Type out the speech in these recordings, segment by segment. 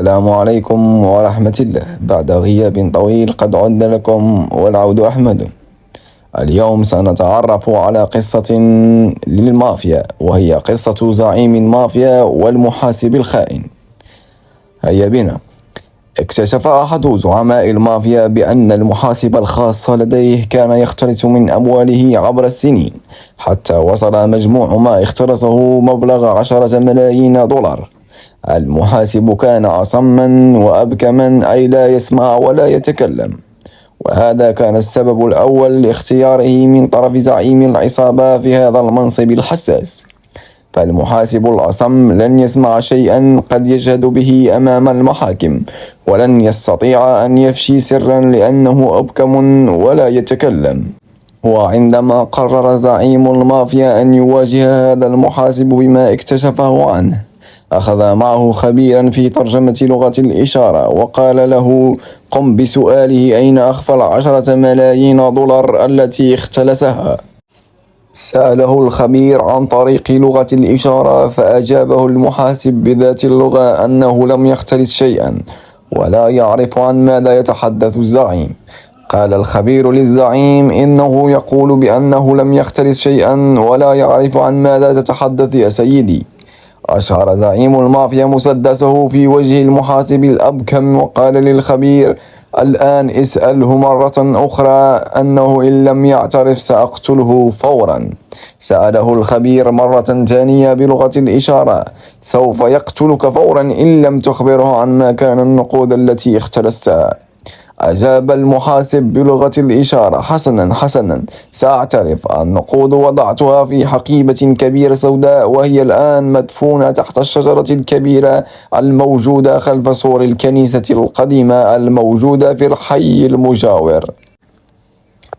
السلام عليكم ورحمة الله. بعد غياب طويل قد عدنا لكم والعود أحمد. اليوم سنتعرف على قصة للمافيا، وهي قصة زعيم المافيا والمحاسب الخائن. هيا بنا. اكتشف أحد زعماء المافيا بأن المحاسب الخاص لديه كان يختلس من أمواله عبر السنين، حتى وصل مجموع ما اختلسه مبلغ 10 ملايين دولار. المحاسب كان أصما وأبكما، أي لا يسمع ولا يتكلم، وهذا كان السبب الأول لاختياره من طرف زعيم العصابة في هذا المنصب الحساس. فالمحاسب الأصم لن يسمع شيئا قد يجهد به أمام المحاكم، ولن يستطيع أن يفشي سرا لأنه أبكم ولا يتكلم. وعندما قرر زعيم المافيا أن يواجه هذا المحاسب بما اكتشفه عنه، أخذ معه خبيرا في ترجمة لغة الإشارة، وقال له: قم بسؤاله أين أخفى 10 ملايين دولار التي اختلسها. سأله الخبير عن طريق لغة الإشارة، فأجابه المحاسب بذات اللغة أنه لم يختلس شيئا ولا يعرف عن ماذا يتحدث الزعيم. قال الخبير للزعيم: إنه يقول بأنه لم يختلس شيئا ولا يعرف عن ماذا تتحدث يا سيدي. أشعر زعيم المافيا مسدسه في وجه المحاسب الأبكم، وقال للخبير: الآن اسأله مرة أخرى أنه إن لم يعترف سأقتله فورا. سأله الخبير مرة ثانية بلغة الإشارة: سوف يقتلك فورا إن لم تخبره عن مكان النقود التي اختلستها. أجاب المحاسب بلغة الإشارة: حسنا حسنا، سأعترف. النقود وضعتها في حقيبة كبيرة سوداء، وهي الآن مدفونة تحت الشجرة الكبيرة الموجودة خلف سور الكنيسة القديمة الموجودة في الحي المجاور.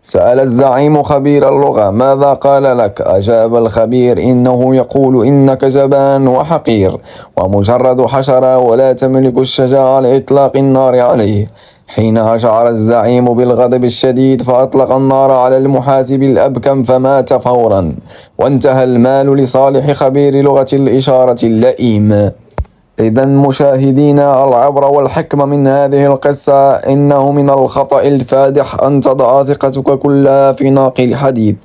سأل الزعيم خبير اللغة: ماذا قال لك؟ أجاب الخبير: إنه يقول إنك جبان وحقير ومجرد حشرة، ولا تملك الشجاعة لإطلاق النار عليه. حينها شعر الزعيم بالغضب الشديد، فأطلق النار على المحاسب الأبكم فمات فورا، وانتهى المال لصالح خبير لغة الإشارة اللئيم. إذا مشاهدينا، العبرة والحكمة من هذه القصة: إنه من الخطأ الفادح أن تضع ثقتك كلها في ناقل حديث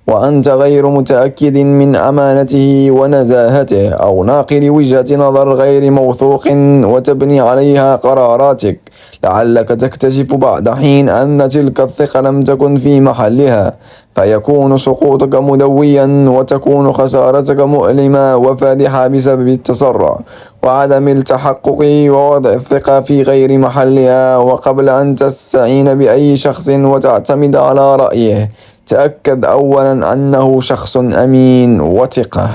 وأنت غير متأكد من أمانته ونزاهته، أو ناقل وجهة نظر غير موثوق وتبني عليها قراراتك، لعلك تكتشف بعد حين أن تلك الثقة لم تكن في محلها، فيكون سقوطك مدويا وتكون خسارتك مؤلمة وفادحة بسبب التسرع وعدم التحقق ووضع الثقة في غير محلها. وقبل أن تستعين بأي شخص وتعتمد على رأيه، تأكد أولا أنه شخص أمين وثقة.